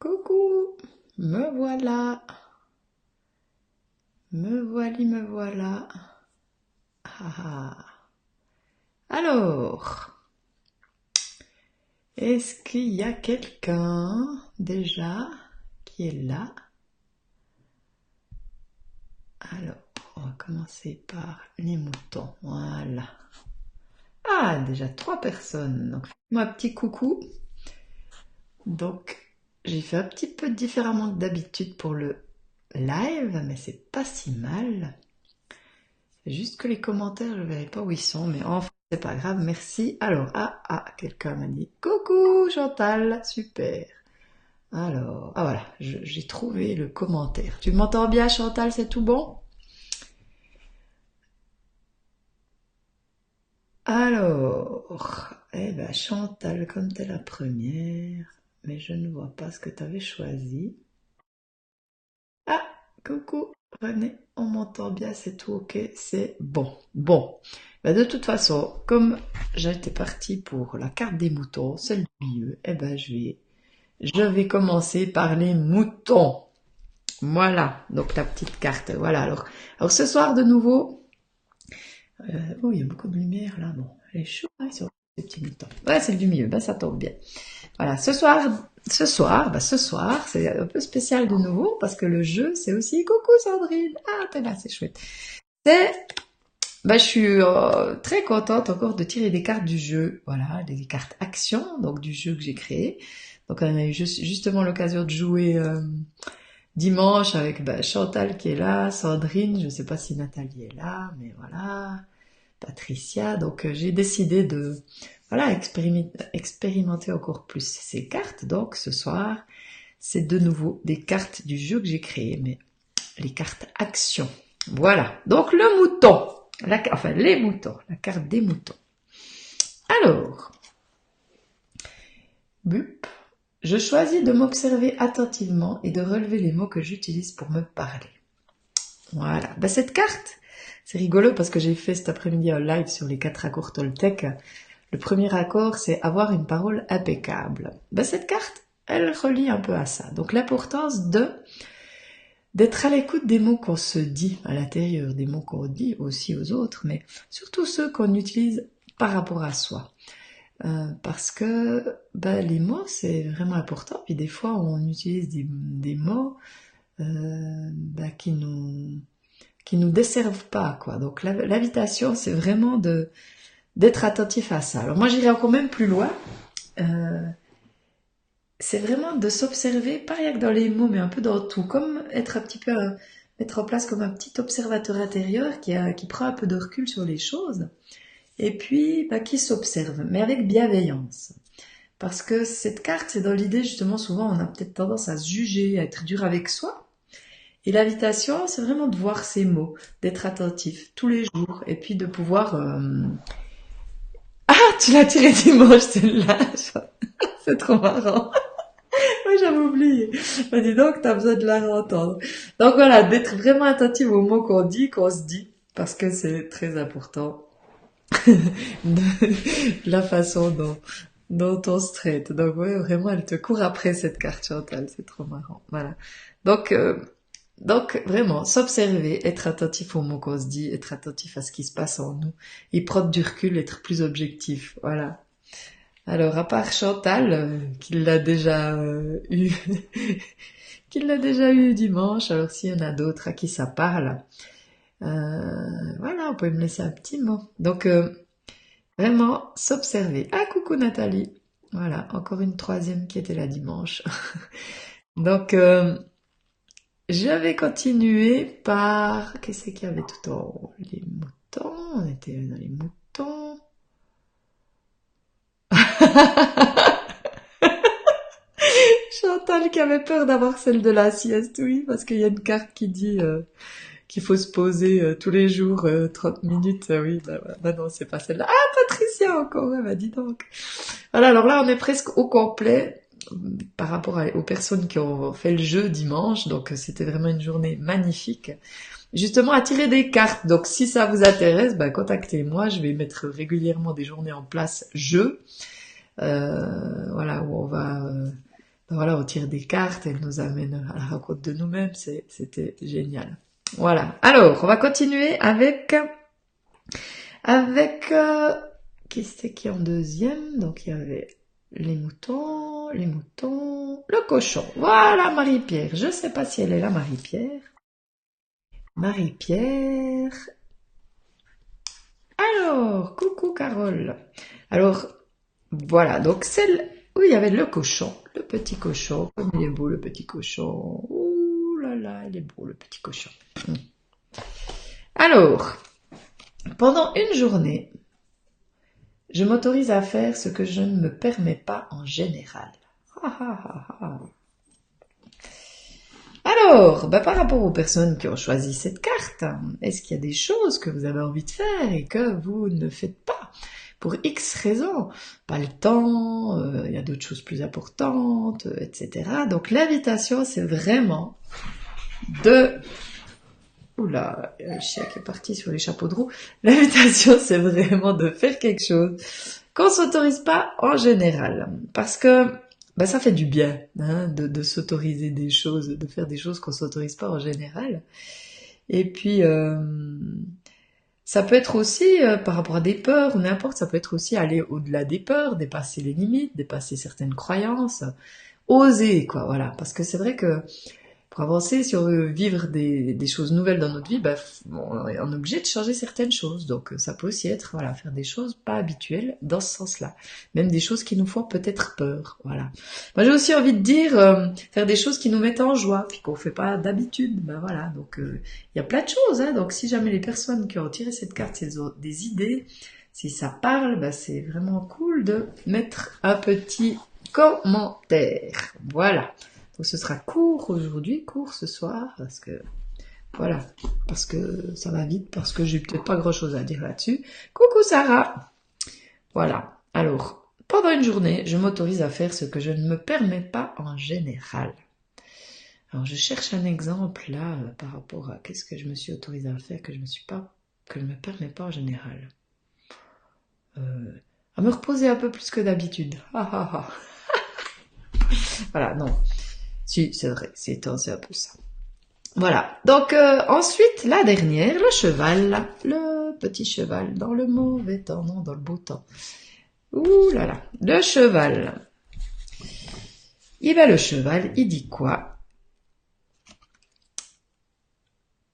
Coucou, me voilà, me voilà. Ah, ah. Alors, est-ce qu'il y a quelqu'un déjà qui est là? Alors, on va commencer par les moutons. Voilà. Ah, déjà 3 personnes. Donc, faites-moi un petit coucou. Donc, j'ai fait un petit peu différemment que d'habitude pour le live, mais c'est pas si mal. C'est juste que les commentaires, je ne verrai pas où ils sont, mais enfin, c'est pas grave, merci. Alors, quelqu'un m'a dit coucou Chantal, super. Alors, voilà, j'ai trouvé le commentaire. Tu m'entends bien Chantal, c'est tout bon? Alors, eh ben Chantal, comme t'es la première, mais je ne vois pas ce que tu avais choisi. Ah, coucou René, on m'entend bien, c'est tout ok, c'est bon. Bon, ben, de toute façon, comme j'étais partie pour la carte des moutons, celle du milieu, eh ben je vais commencer par les moutons. Voilà, donc la petite carte. Voilà, alors ce soir de nouveau, oh il y a beaucoup de lumière là, bon, elle est chaude hein, sur ces petits moutons. Ouais, celle du milieu, ben ça tombe bien. Voilà, ce soir, c'est un peu spécial de nouveau parce que le jeu, c'est aussi coucou Sandrine. Ah, t'es là, c'est chouette. C'est, je suis très contente encore de tirer des cartes du jeu. Voilà, des cartes action, donc du jeu que j'ai créé. Donc on a eu justement l'occasion de jouer dimanche avec Chantal qui est là, Sandrine, je ne sais pas si Nathalie est là, mais voilà, Patricia. Donc j'ai décidé de voilà expérimenter encore plus ces cartes. Donc ce soir, c'est de nouveau des cartes du jeu que j'ai créé, mais les cartes action. Voilà. Donc le mouton, les moutons, la carte des moutons. Alors, bup. Je choisis de m'observer attentivement et de relever les mots que j'utilise pour me parler. Voilà. Cette carte, c'est rigolo parce que j'ai fait cet après-midi un live sur les 4 accords Toltec. Le premier accord, c'est avoir une parole impeccable. Cette carte, elle relie un peu à ça. Donc l'importance d'être à l'écoute des mots qu'on se dit à l'intérieur, des mots qu'on dit aussi aux autres, mais surtout ceux qu'on utilise par rapport à soi. Parce que les mots, c'est vraiment important. Puis des fois, on utilise des mots qui nous desservent pas, quoi. Donc l'invitation, c'est vraiment d'être attentif à ça. Alors moi, j'irai encore même plus loin. C'est vraiment de s'observer, pas rien que dans les mots, mais un peu dans tout, comme être un petit peu, mettre en place comme un petit observateur intérieur qui prend un peu de recul sur les choses, et puis qui s'observe, mais avec bienveillance. Parce que cette carte, c'est dans l'idée, justement, souvent on a peut-être tendance à se juger, à être dur avec soi, et l'invitation, c'est vraiment de voir ces mots, d'être attentif tous les jours, et puis de pouvoir... Ah, tu l'as tiré dimanche, celle-là. C'est trop marrant. Oui, j'avais oublié. Dis donc, t'as besoin de la réentendre. Donc voilà, d'être vraiment attentif aux mots qu'on dit, qu'on se dit, parce que c'est très important de la façon dont on se traite. Donc ouais, vraiment, elle te court après cette carte, Chantal, c'est trop marrant. Voilà. Donc vraiment, s'observer, être attentif aux mots qu'on se dit, être attentif à ce qui se passe en nous, et prendre du recul, être plus objectif. Voilà. Alors, à part Chantal, qui l'a déjà eu, qui l'a déjà eu dimanche, alors s'il y en a d'autres à qui ça parle, voilà, on peut me laisser un petit mot. Donc, vraiment, s'observer. Ah, coucou Nathalie. Voilà, encore une troisième qui était là dimanche. Donc, je vais continuer par... Qu'est-ce qu'il y avait tout en haut? Les moutons, on était dans les moutons. Chantal qui avait peur d'avoir celle de la sieste, oui, parce qu'il y a une carte qui dit qu'il faut se poser tous les jours 30 minutes. Oui, non, c'est pas celle-là. Ah, Patricia encore, ouais, dis donc. Voilà, alors là, on est presque au complet par rapport aux personnes qui ont fait le jeu dimanche. Donc, c'était vraiment une journée magnifique. Justement, à tirer des cartes. Donc, si ça vous intéresse, contactez-moi. Je vais mettre régulièrement des journées en place jeu. Voilà, où on va... Donc voilà, on tire des cartes, elle nous amène à la rencontre de nous-mêmes, c'était génial. Voilà. Alors, on va continuer avec qui c'était qui est en deuxième? Donc il y avait les moutons, le cochon. Voilà Marie-Pierre. Je sais pas si elle est là, Marie-Pierre. Marie-Pierre. Alors, coucou Carole. Alors, voilà, donc celle où il y avait le cochon, le petit cochon. Comme il est beau le petit cochon. Ouh là là, il est beau le petit cochon. Alors, pendant une journée, je m'autorise à faire ce que je ne me permets pas en général. Ah, ah, ah, ah. Alors, par rapport aux personnes qui ont choisi cette carte, est-ce qu'il y a des choses que vous avez envie de faire et que vous ne faites pas pour X raisons? Pas le temps, il y a d'autres choses plus importantes, etc. Donc l'invitation, c'est vraiment de... Oula, le chien qui est parti sur les chapeaux de roue. L'invitation, c'est vraiment de faire quelque chose qu'on s'autorise pas en général. Parce que ça fait du bien de s'autoriser des choses, de faire des choses qu'on s'autorise pas en général. Et puis, ça peut être aussi, par rapport à des peurs ou n'importe, ça peut être aussi aller au-delà des peurs, dépasser les limites, dépasser certaines croyances, oser, quoi, voilà. Parce que c'est vrai que pour avancer, si on veut vivre des choses nouvelles dans notre vie, on est obligé de changer certaines choses. Donc ça peut aussi être, voilà, faire des choses pas habituelles dans ce sens-là. Même des choses qui nous font peut-être peur, voilà. Moi j'ai aussi envie de dire, faire des choses qui nous mettent en joie, puis qu'on fait pas d'habitude, voilà. Donc il y a plein de choses, hein. Donc si jamais les personnes qui ont tiré cette carte, elles ont des idées, si ça parle, c'est vraiment cool de mettre un petit commentaire. Voilà. Donc ce sera court aujourd'hui, court ce soir, parce que ça va vite, parce que j'ai peut-être pas grand-chose à dire là-dessus. Coucou Sarah. Voilà. Alors, pendant une journée, je m'autorise à faire ce que je ne me permets pas en général. Alors je cherche un exemple là par rapport à qu'est-ce que je me suis autorisée à faire que je ne me permets pas en général. À me reposer un peu plus que d'habitude. Voilà, non. Si, c'est vrai, c'est un peu ça. Voilà. Donc ensuite, la dernière, le cheval, le petit cheval, dans le mauvais temps, non, dans le beau temps. Ouh là là, le cheval. Le cheval, il dit quoi?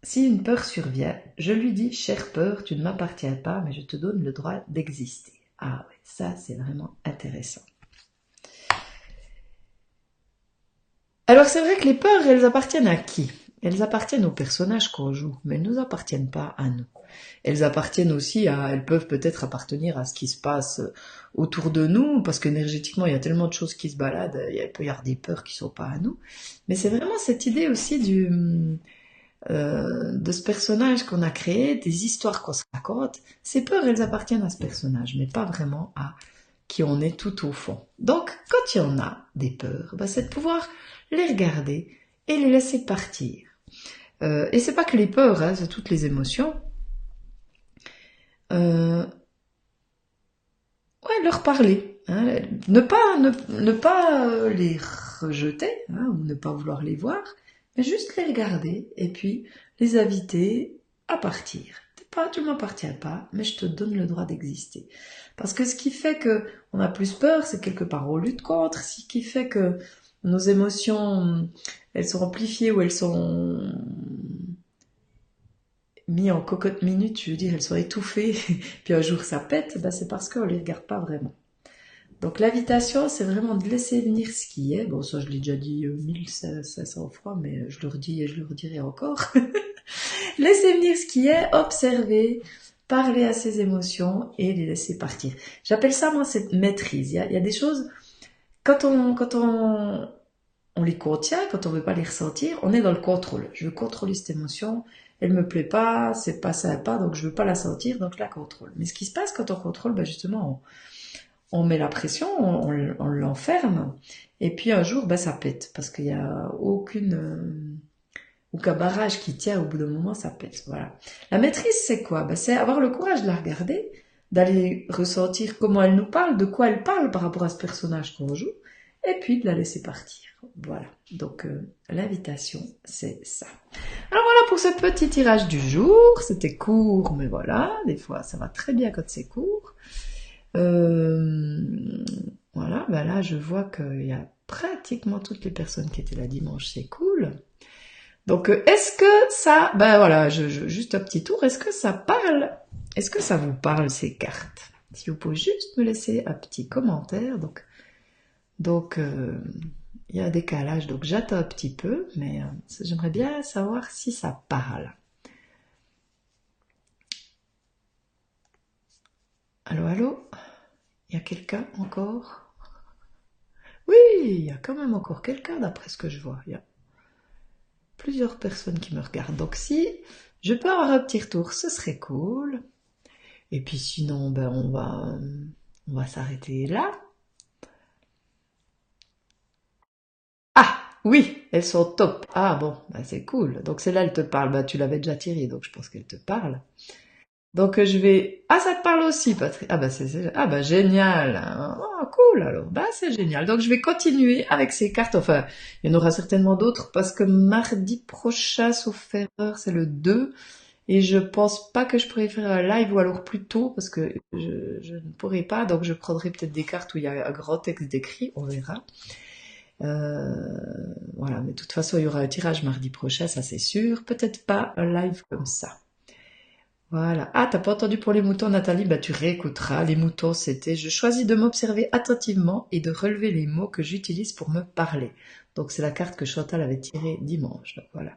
Si une peur survient, je lui dis, chère peur, tu ne m'appartiens pas, mais je te donne le droit d'exister. Ah ouais, ça c'est vraiment intéressant. Alors c'est vrai que les peurs, elles appartiennent à qui? Elles appartiennent aux personnages qu'on joue, mais elles ne nous appartiennent pas à nous. Elles appartiennent aussi elles peuvent peut-être appartenir à ce qui se passe autour de nous, parce qu'énergétiquement, il y a tellement de choses qui se baladent, il peut y avoir des peurs qui sont pas à nous. Mais c'est vraiment cette idée aussi de ce personnage qu'on a créé, des histoires qu'on se raconte. Ces peurs, elles appartiennent à ce personnage, mais pas vraiment à qui on est tout au fond. Donc, quand il y en a des peurs, c'est de pouvoir les regarder et les laisser partir. Et c'est pas que les peurs, c'est toutes les émotions. Leur parler. Ne pas les rejeter, ou ne pas vouloir les voir, mais juste les regarder et puis les inviter à partir. Tu ne m'appartiens pas, mais je te donne le droit d'exister. Parce que ce qui fait que on a plus peur, c'est quelque part on lutte contre. Ce qui fait que nos émotions, elles sont amplifiées ou elles sont mises en cocotte minute, je veux dire, elles sont étouffées, puis un jour ça pète, c'est parce qu'on les regarde pas vraiment. Donc l'invitation, c'est vraiment de laisser venir ce qui est. Bon, ça je l'ai déjà dit 1500 fois, mais je le redis et je le redirai encore. Laisser venir ce qui est, observer, parler à ses émotions et les laisser partir. J'appelle ça, moi, cette maîtrise. Il y a des choses, quand on les contient, quand on veut pas les ressentir, on est dans le contrôle. Je veux contrôler cette émotion, elle me plaît pas, c'est pas sympa, donc je veux pas la sentir, donc je la contrôle. Mais ce qui se passe quand on contrôle, justement, on met la pression, on l'enferme, et puis un jour, ça pète, parce qu'il y a aucun barrage qui tient, au bout d'un moment, ça pète. Voilà. La maîtrise, c'est quoi? C'est avoir le courage de la regarder, d'aller ressentir comment elle nous parle, de quoi elle parle par rapport à ce personnage qu'on joue, et puis de la laisser partir. Voilà, donc l'invitation, c'est ça. Alors voilà pour ce petit tirage du jour. C'était court, mais voilà, des fois ça va très bien quand c'est court. Voilà, ben là je vois qu'il y a pratiquement toutes les personnes qui étaient là dimanche, c'est cool. Donc est-ce que ça, ben voilà, juste un petit tour, est-ce que ça parle? Est-ce que ça vous parle ces cartes? Si vous pouvez juste me laisser un petit commentaire, donc il y a un décalage, donc j'attends un petit peu, mais j'aimerais bien savoir si ça parle. Allô, allô? Il y a quelqu'un encore? Oui, il y a quand même encore quelqu'un d'après ce que je vois. Il y a plusieurs personnes qui me regardent. Donc si je peux avoir un petit retour, ce serait cool. Et puis sinon, ben on va s'arrêter là. Ah, oui, elles sont top. Ah bon, ben c'est cool. Donc celle-là, elle te parle. Ben, tu l'avais déjà tirée, donc je pense qu'elle te parle. Donc je vais... Ah, ça te parle aussi, Patrick. Ah bah ah bah génial. Oh, cool alors. Bah c'est génial. Donc je vais continuer avec ces cartes. Enfin, il y en aura certainement d'autres parce que mardi prochain, sauf erreur, c'est le 2. Et je pense pas que je pourrais faire un live ou alors plus tôt parce que je ne pourrai pas. Donc je prendrai peut-être des cartes où il y a un grand texte décrit. On verra. Voilà, mais de toute façon, il y aura un tirage mardi prochain, ça c'est sûr. Peut-être pas un live comme ça. Voilà. Ah, t'as pas entendu pour les moutons, Nathalie? Bah, tu réécouteras. Les moutons, c'était: je choisis de m'observer attentivement et de relever les mots que j'utilise pour me parler. Donc, c'est la carte que Chantal avait tirée dimanche. Donc, voilà.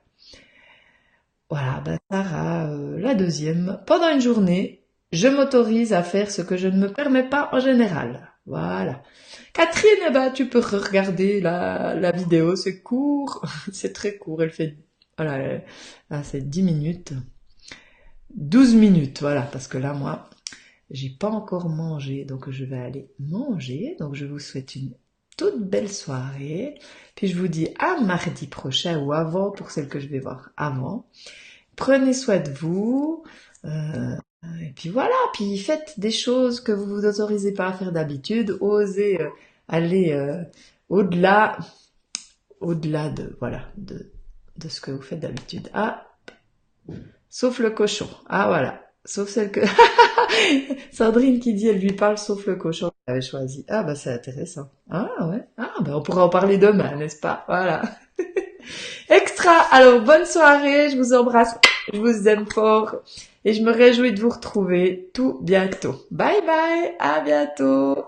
Voilà, bah, Sarah, la deuxième. Pendant une journée, je m'autorise à faire ce que je ne me permets pas en général. Voilà. Catherine, eh ben, tu peux regarder la vidéo. C'est court. C'est très court. Elle fait, voilà, là, c'est 10 minutes. 12 minutes, voilà, parce que là, moi, j'ai pas encore mangé, donc je vais aller manger. Donc je vous souhaite une toute belle soirée. Puis je vous dis à mardi prochain ou avant, pour celle que je vais voir avant. Prenez soin de vous. Et puis voilà, puis faites des choses que vous vous autorisez pas à faire d'habitude. Osez aller au-delà de, voilà, de ce que vous faites d'habitude. Ah, sauf le cochon. Ah voilà. Sauf celle que... Sandrine qui dit elle lui parle sauf le cochon qu'elle avait choisi. Ah bah c'est intéressant. Ah ouais. Ah bah on pourra en parler demain, n'est-ce pas? Voilà. Extra. Alors bonne soirée, je vous embrasse, je vous aime fort et je me réjouis de vous retrouver tout bientôt. Bye bye, à bientôt.